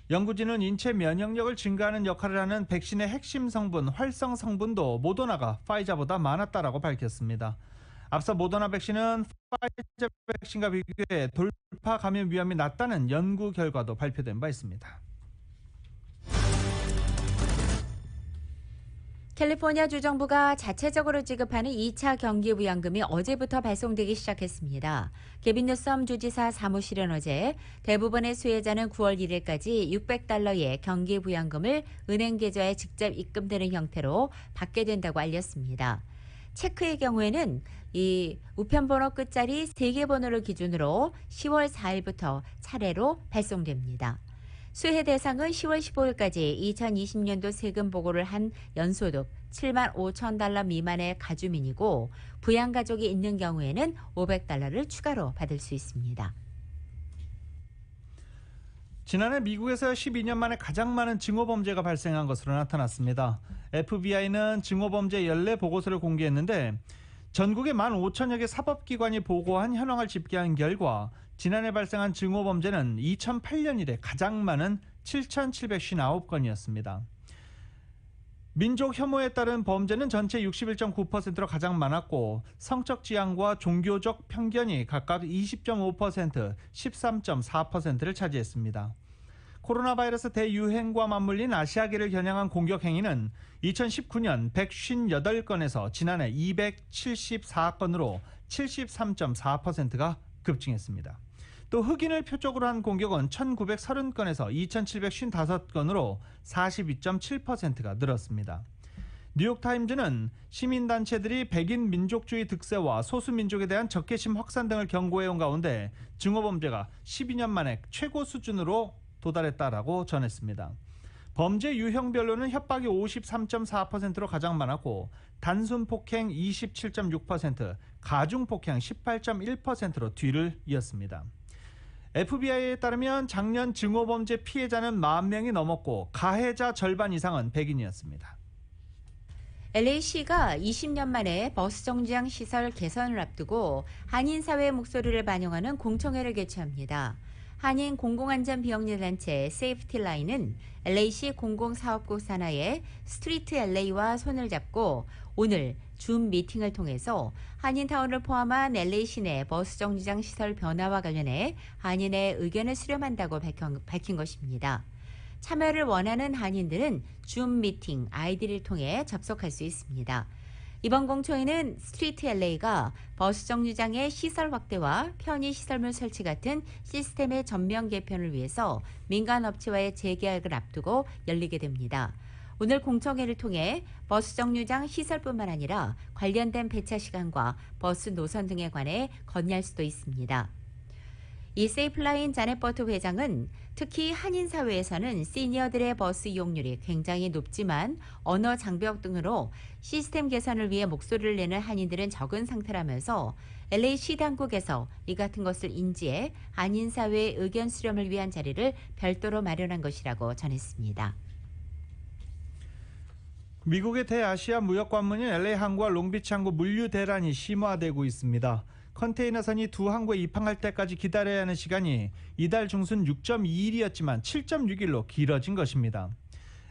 연구진은 인체 면역력을 증가하는 역할을 하는 백신의 핵심 성분 활성 성분도 모더나가 파이자보다 많았다라고 밝혔습니다. 앞서 모더나 백신은 파이자 백신과 비교해 돌파 감염 위험이 낮다는 연구 결과도 발표된 바 있습니다. 캘리포니아 주정부가 자체적으로 지급하는 2차 경기부양금이 어제부터 발송되기 시작했습니다. 게빈 뉴섬 주지사 사무실은 어제 대부분의 수혜자는 9월 1일까지 $600의 경기부양금을 은행 계좌에 직접 입금되는 형태로 받게 된다고 알렸습니다. 체크의 경우에는 이 우편번호 끝자리 3개 번호를 기준으로 10월 4일부터 차례로 발송됩니다. 수혜 대상은 10월 15일까지 2020년도 세금 보고를 한 연소득 $7만 5천 미만의 가주민이고 부양가족이 있는 경우에는 $500를 추가로 받을 수 있습니다. 지난해 미국에서 12년 만에 가장 많은 증오범죄가 발생한 것으로 나타났습니다. FBI는 증오범죄 연례 보고서를 공개했는데 전국의 15,000여 개 사법기관이 보고한 현황을 집계한 결과 지난해 발생한 증오범죄는 2008년 이래 가장 많은 7,759건이었습니다. 민족 혐오에 따른 범죄는 전체 61.9%로 가장 많았고 성적 지향과 종교적 편견이 각각 20.5%, 13.4%를 차지했습니다. 코로나 바이러스 대유행과 맞물린 아시아계를 겨냥한 공격 행위는 2019년 158건에서 지난해 274건으로 73.4%가 급증했습니다. 또 흑인을 표적으로 한 공격은 1930건에서 2755건으로 42.7%가 늘었습니다. 뉴욕타임즈는 시민단체들이 백인 민족주의 득세와 소수민족에 대한 적개심 확산 등을 경고해온 가운데 증오범죄가 12년 만에 최고 수준으로 도달했다라고 전했습니다. 범죄 유형별로는 협박이 53.4%로 가장 많았고 단순 폭행 27.6%, 가중 폭행 18.1%로 뒤를 이었습니다. FBI에 따르면 작년 증오범죄 피해자는 10,000명이 넘었고 가해자 절반 이상은 백인이었습니다. LA시가 20년 만에 버스 정류장 시설 개선을 앞두고 한인사회의 목소리를 반영하는 공청회를 개최합니다. 한인 공공안전비영리단체 세이프티라인은 LA시 공공사업국 산하의 스트리트 LA와 손을 잡고 오늘 줌 미팅을 통해서 한인타운을 포함한 LA 시내 버스 정류장 시설 변화와 관련해 한인의 의견을 수렴한다고 밝힌 것입니다. 참여를 원하는 한인들은 줌 미팅 아이디를 통해 접속할 수 있습니다. 이번 공청회는 스트리트 LA가 버스 정류장의 시설 확대와 편의 시설물 설치 같은 시스템의 전면 개편을 위해서 민간 업체와의 재계약을 앞두고 열리게 됩니다. 오늘 공청회를 통해 버스 정류장 시설뿐만 아니라 관련된 배차 시간과 버스 노선 등에 관해 건의할 수도 있습니다. 이 세이프라인 자넷 버트 회장은 특히 한인 사회에서는 시니어들의 버스 이용률이 굉장히 높지만 언어 장벽 등으로 시스템 개선을 위해 목소리를 내는 한인들은 적은 상태라면서 LA시 당국에서 이 같은 것을 인지해 한인 사회의 의견 수렴을 위한 자리를 별도로 마련한 것이라고 전했습니다. 미국의 대아시아 무역 관문인 LA 항구와 롱비치 항구 물류 대란이 심화되고 있습니다. 컨테이너선이 두 항구에 입항할 때까지 기다려야 하는 시간이 이달 중순 6.2일이었지만 7.6일로 길어진 것입니다.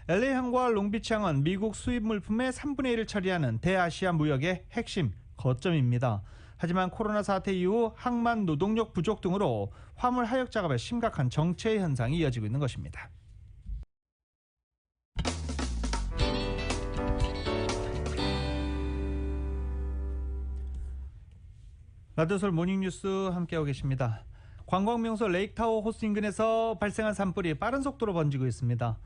LA 항구와 롱비치 항은 미국 수입 물품의 3분의 1을 처리하는 대아시아 무역의 핵심 거점입니다. 하지만 코로나 사태 이후 항만 노동력 부족 등으로 화물 하역 작업에 심각한 정체 현상이 이어지고 있는 것입니다. 라디오서울 모닝뉴스 함께하고 계십니다. 관광명소 레이크타워 호수 인근에서 발생한 산불이 빠른 속도로 번지고 있습니다.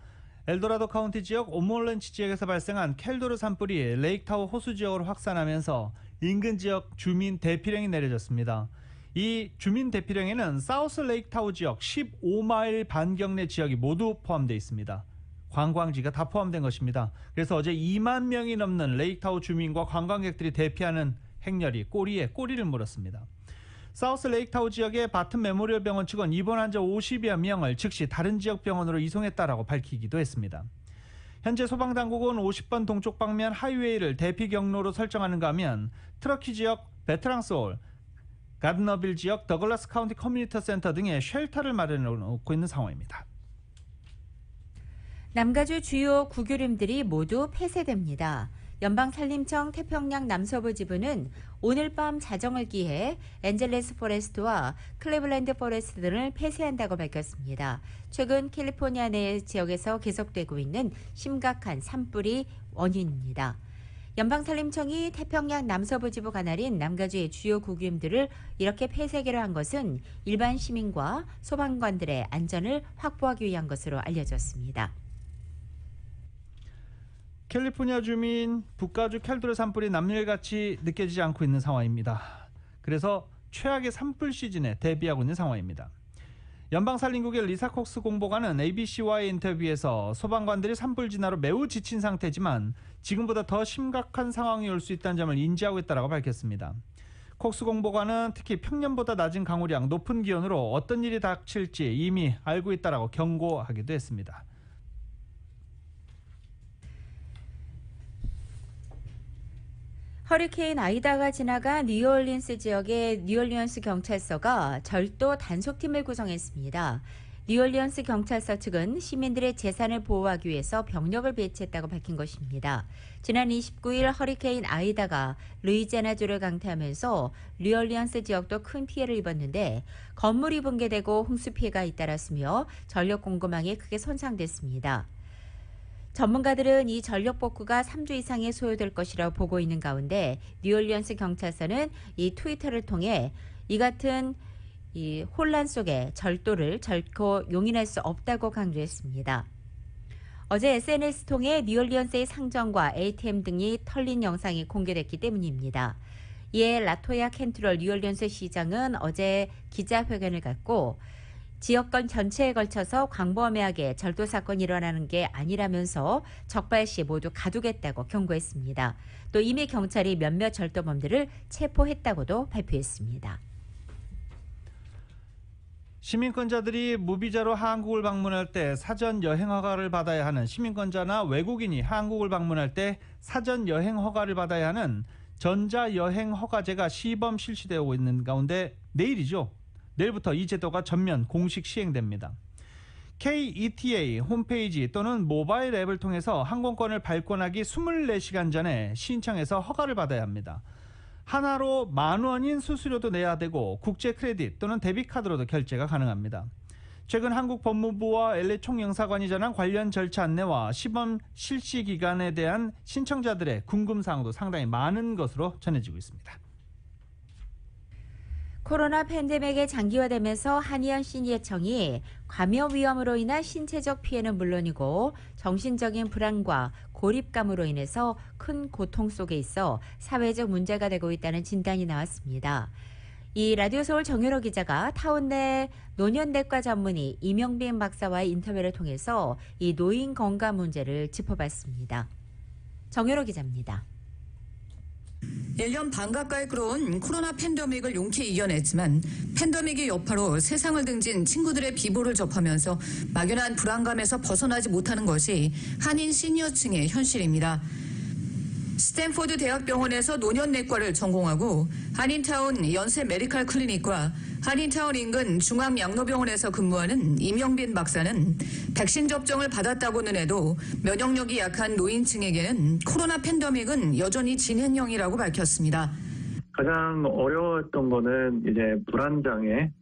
엘도라도 카운티 지역 오몰런치 지역에서 발생한 켈도르 산불이 레이크타워 호수 지역으로 확산하면서 인근 지역 주민 대피령이 내려졌습니다. 이 주민 대피령에는 사우스 레이크타워 지역 15마일 반경 내 지역이 모두 포함되어 있습니다. 관광지가 다 포함된 것입니다. 그래서 어제 2만 명이 넘는 레이크타워 주민과 관광객들이 대피하는 행렬이 꼬리에 꼬리를 물었습니다. 사우스 레이크타워 지역의 바튼 메모리얼 병원 측은 입원 환자 50여 명을 즉시 다른 지역 병원으로 이송했다라고 밝히기도 했습니다. 현재 소방당국은 50번 동쪽 방면 하이웨이를 대피 경로로 설정하는가 하면 트러키 지역 베트랑스홀, 가드너빌 지역 더글라스 카운티 커뮤니티 센터 등의 쉘터를 마련해 놓고 있는 상황입니다. 남가주 주요 구교림들이 모두 폐쇄됩니다. 연방산림청 태평양 남서부 지부는 오늘 밤 자정을 기해 엔젤레스 포레스트와 클리블랜드 포레스트 등을 폐쇄한다고 밝혔습니다. 최근 캘리포니아 내 지역에서 계속되고 있는 심각한 산불이 원인입니다. 연방산림청이 태평양 남서부 지부 관할인 남가주의 주요 구김들을 이렇게 폐쇄하기로 한 것은 일반 시민과 소방관들의 안전을 확보하기 위한 것으로 알려졌습니다. 캘리포니아 주민 북가주 캘도르 산불이 남일같이 느껴지지 않고 있는 상황입니다. 그래서 최악의 산불 시즌에 대비하고 있는 상황입니다. 연방산림국의 리사 콕스 공보관은 ABC와의 인터뷰에서 소방관들이 산불 진화로 매우 지친 상태지만 지금보다 더 심각한 상황이 올 수 있다는 점을 인지하고 있다고 밝혔습니다. 콕스 공보관은 특히 평년보다 낮은 강우량, 높은 기온으로 어떤 일이 닥칠지 이미 알고 있다고 경고하기도 했습니다. 허리케인 아이다가 지나간 뉴올리언스 지역의 뉴올리언스 경찰서가 절도 단속팀을 구성했습니다. 뉴올리언스 경찰서 측은 시민들의 재산을 보호하기 위해서 병력을 배치했다고 밝힌 것입니다. 지난 29일 허리케인 아이다가 루이지애나주를 강타하면서 뉴올리언스 지역도 큰 피해를 입었는데 건물이 붕괴되고 홍수 피해가 잇따랐으며 전력 공급망이 크게 손상됐습니다. 전문가들은 이 전력 복구가 3주 이상에 소요될 것이라고 보고 있는 가운데 뉴올리언스 경찰서는 이 트위터를 통해 이 같은 이 혼란 속에 절도를 결코 용인할 수 없다고 강조했습니다. 어제 SNS 통해 뉴올리언스의 상점과 ATM 등이 털린 영상이 공개됐기 때문입니다. 이에 라토야 캔트럴 뉴올리언스 시장은 어제 기자회견을 갖고 지역권 전체에 걸쳐서 광범위하게 절도 사건이 일어나는 게 아니라면서 적발시 모두 가두겠다고 경고했습니다. 또 이미 경찰이 몇몇 절도범들을 체포했다고도 발표했습니다. 시민권자들이 무비자로 한국을 방문할 때 사전 여행 허가를 받아야 하는 시민권자나 외국인이 한국을 방문할 때 사전 여행 허가를 받아야 하는 전자여행 허가제가 시범 실시되고 있는 가운데 내일이죠. 내일부터 이 제도가 전면 공식 시행됩니다. KETA 홈페이지 또는 모바일 앱을 통해서 항공권을 발권하기 24시간 전에 신청해서 허가를 받아야 합니다. 하나로 10,000원인 수수료도 내야 되고 국제 크레딧 또는 데비카드로도 결제가 가능합니다. 최근 한국 법무부와 LA 총영사관이 전한 관련 절차 안내와 시범 실시 기간에 대한 신청자들의 궁금사항도 상당히 많은 것으로 전해지고 있습니다. 코로나 팬데믹이 장기화되면서 한의원 시니어청이 감염 위험으로 인한 신체적 피해는 물론이고 정신적인 불안과 고립감으로 인해서 큰 고통 속에 있어 사회적 문제가 되고 있다는 진단이 나왔습니다. 이 라디오 서울 정유로 기자가 타운내 노년내과 전문의 이명빈 박사와의 인터뷰를 통해서 이 노인 건강 문제를 짚어봤습니다. 정유로 기자입니다. 1년 반 가까이 끌어온 코로나 팬데믹을 용케 이겨냈지만 팬데믹의 여파로 세상을 등진 친구들의 비보를 접하면서 막연한 불안감에서 벗어나지 못하는 것이 한인 시니어층의 현실입니다. 스탠포드 대학병원에서 노년내과를 전공하고 한인타운 연세 메디컬 클리닉과 한인타운 인근 중앙양로병원에서 근무하는 이명빈 박사는 백신 접종을 받았다고는 해도 면역력이 약한 노인층에게는 코로나 팬데믹은 여전히 진행형이라고 밝혔습니다. 가장 어려웠던 거는 이제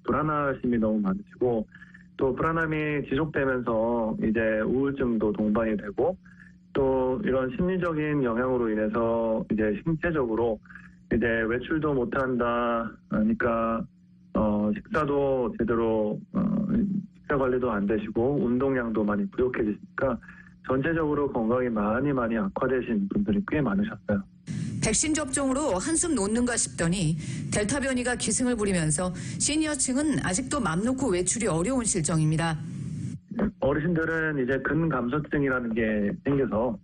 불안하심이 너무 많으시고 또 불안함이 지속되면서 이제 우울증도 동반이 되고 또 이런 심리적인 영향으로 인해서 이제 신체적으로 이제 외출도 못한다 하니까 식사도 제대로 식사 관리도 안 되시고 운동량도 많이 부족해지니까 전체적으로 건강이 많이 악화되신 분들이 꽤 많으셨어요. 백신 접종으로 한숨 놓는가 싶더니 델타 변이가 기승을 부리면서 시니어층은 아직도 맘 놓고 외출이 어려운 실정입니다. 어르신들은 이제 근감소증이라는 게 생겨서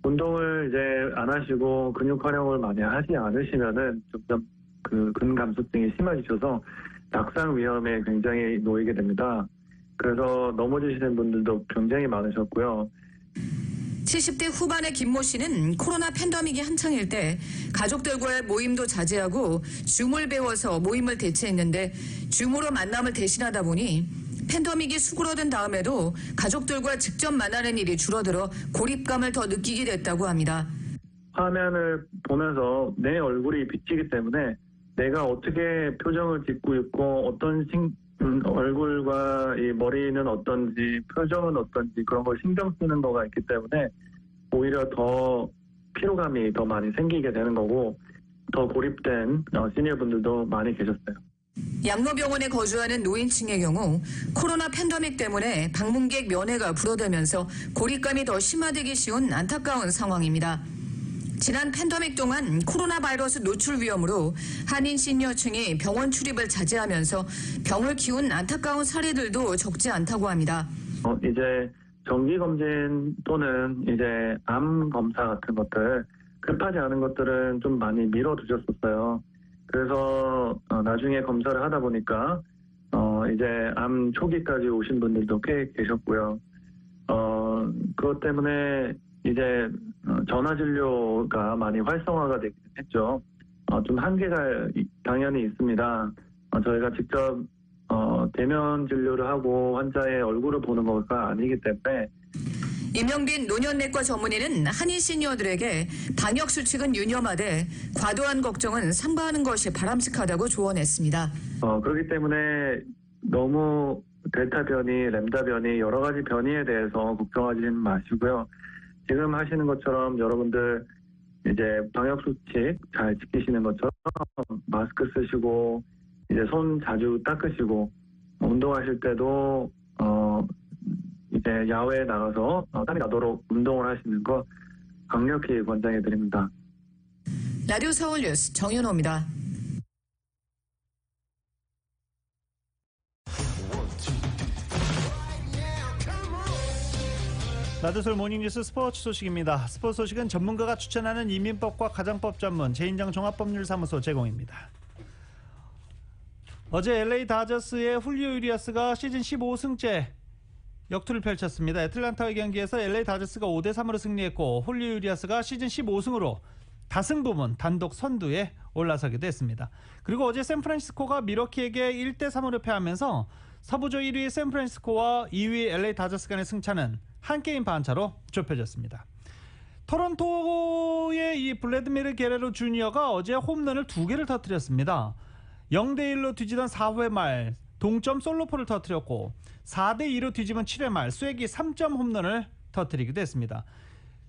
운동을 이제 안 하시고 근육 활용을 많이 하지 않으시면은 점점 그 근감소증이 심해지셔서 낙상 위험에 굉장히 놓이게 됩니다. 그래서 넘어지시는 분들도 굉장히 많으셨고요. 70대 후반의 김모 씨는 코로나 팬데믹이 한창일 때 가족들과의 모임도 자제하고 줌을 배워서 모임을 대체했는데 줌으로 만남을 대신하다 보니 팬데믹이 수그러든 다음에도 가족들과 직접 만나는 일이 줄어들어 고립감을 더 느끼게 됐다고 합니다. 화면을 보면서 내 얼굴이 비치기 때문에 내가 어떻게 표정을 짓고 있고 어떤 얼굴과 이 머리는 어떤지 표정은 어떤지 그런 걸 신경 쓰는 거가 있기 때문에 오히려 더 피로감이 더 많이 생기게 되는 거고 더 고립된 시니어분들도 많이 계셨어요. 양로병원에 거주하는 노인층의 경우 코로나 팬데믹 때문에 방문객 면회가 불어대면서 고립감이 더 심화되기 쉬운 안타까운 상황입니다. 지난 팬데믹 동안 코로나 바이러스 노출 위험으로 한인 시니어층이 병원 출입을 자제하면서 병을 키운 안타까운 사례들도 적지 않다고 합니다. 이제 정기 검진 또는 이제 암 검사 같은 것들 급하지 않은 것들은 좀 많이 미뤄두셨었어요. 그래서 나중에 검사를 하다 보니까 이제 암 초기까지 오신 분들도 꽤 계셨고요. 그것 때문에 이제 전화 진료가 많이 활성화가 되긴 했죠. 좀 한계가 당연히 있습니다. 저희가 직접 대면 진료를 하고 환자의 얼굴을 보는 것가 아니기 때문에. 임영빈 노년내과 전문의는 한인 시니어들에게 방역 수칙은 유념하되 과도한 걱정은 삼가하는 것이 바람직하다고 조언했습니다. 그렇기 때문에 너무 델타 변이, 램다 변이 여러 가지 변이에 대해서 걱정하지 마시고요. 지금 하시는 것처럼 여러분들 이제 방역 수칙 잘 지키시는 것처럼 마스크 쓰시고 이제 손 자주 닦으시고 운동하실 때도 이제 야외에 나가서 땀이 나도록 운동을 하시는 거 강력히 권장해 드립니다. 라디오 서울 뉴스 정윤호입니다. 라디오 서울 모닝뉴스 스포츠 소식입니다. 스포츠 소식은 전문가가 추천하는 이민법과 가정법 전문 제인장 종합법률사무소 제공입니다. 어제 LA 다저스의 훌리오 유리아스가 시즌 15승째 역투를 펼쳤습니다. 애틀란타의 경기에서 LA 다저스가 5대3으로 승리했고 훌리오 유리아스가 시즌 15승으로 다승 부문 단독 선두에 올라서게 됐습니다. 그리고 어제 샌프란시스코가 미러키에게 1대3으로 패하면서 서부조 1위 샌프란시스코와 2위 LA 다저스 간의 승차는 한 게임 반차로 좁혀졌습니다. 토론토의 이 블래드미르 게레로 주니어가 어제 홈런을 2개를 터뜨렸습니다. 0대1로 뒤지던 4회 말 동점 솔로포를 터뜨렸고 4대2로 뒤집은 7회 말 쐐기 3점 홈런을 터뜨리기도 했습니다.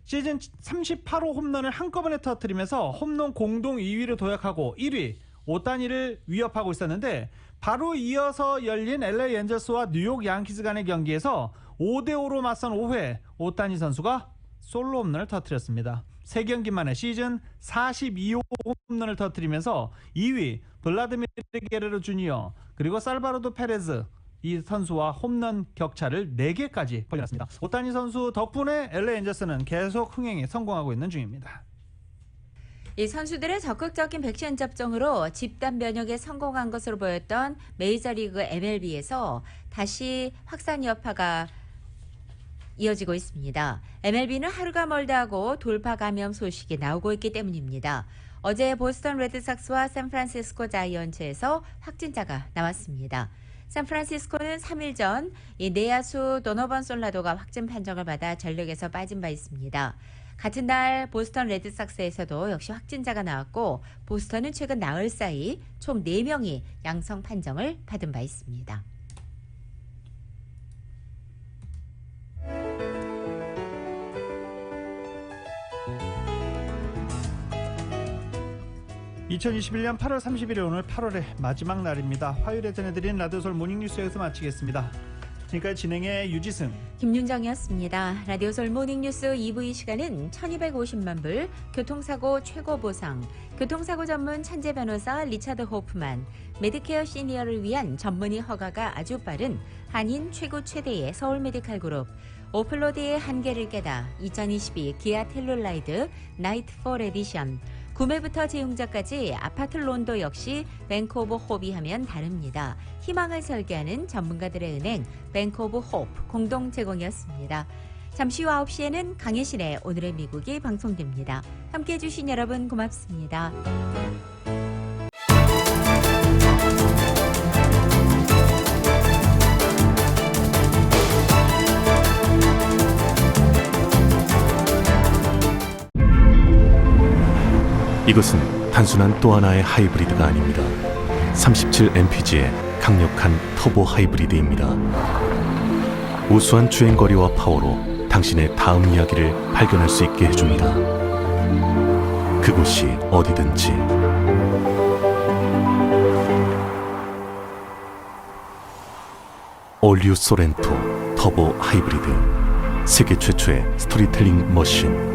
시즌 38호 홈런을 한꺼번에 터뜨리면서 홈런 공동 2위를 도약하고 1위 오타니를 위협하고 있었는데 바로 이어서 열린 LA 엔젤스와 뉴욕 양키스 간의 경기에서 5대5로 맞선 5회 오타니 선수가 솔로 홈런을 터뜨렸습니다. 3경기 만에 시즌 42호 홈런을 터뜨리면서 2위 블라드미르 게레로 주니어 그리고 살바도르 페레즈 이 선수와 홈런 격차를 4개까지 벌렸습니다. 오타니 선수 덕분에 LA 엔젤스는 계속 흥행에 성공하고 있는 중입니다. 이 선수들의 적극적인 백신 접종으로 집단 면역에 성공한 것으로 보였던 메이저리그 MLB에서 다시 확산 여파가 이어지고 있습니다. MLB는 하루가 멀다 하고 돌파 감염 소식이 나오고 있기 때문입니다. 어제 보스턴 레드삭스와 샌프란시스코 자이언츠에서 확진자가 나왔습니다. 샌프란시스코는 3일 전 이 내야수 도노번 솔라도가 확진 판정을 받아 전력에서 빠진 바 있습니다. 같은 날 보스턴 레드삭스에서도 역시 확진자가 나왔고 보스턴은 최근 나흘 사이 총 4명이 양성 판정을 받은 바 있습니다. (2021년 8월 31일) 오늘 8월의 마지막 날입니다. 화요일에 전해드린 라디오 서울 모닝뉴스 여기서 마치겠습니다. 지금까지 진행의 유지승, 김윤정이었습니다. 라디오 서울 모닝뉴스 2부 이 시간은 1250만 불 교통사고 최고 보상, 교통사고 전문 천재 변호사 리차드 호프만, 메디케어 시니어를 위한 전문의 허가가 아주 빠른 한인 최고 최대의 서울 메디칼 그룹, 오플로드의 한계를 깨다 2022 기아 텔룰라이드 나이트 4 에디션, 구매부터 재용자까지 아파트 론도 역시 뱅크 오브 홉이 하면 다릅니다. 희망을 설계하는 전문가들의 은행 뱅크 오브 홉 공동 제공이었습니다. 잠시 후 9시에는 강혜신의 오늘의 미국이 방송됩니다. 함께해 주신 여러분 고맙습니다. 이것은 단순한 또 하나의 하이브리드가 아닙니다. 37mpg의 강력한 터보 하이브리드입니다. 우수한 주행거리와 파워로 당신의 다음 이야기를 발견할 수 있게 해줍니다. 그곳이 어디든지. 올류 소렌토 터보 하이브리드, 세계 최초의 스토리텔링 머신.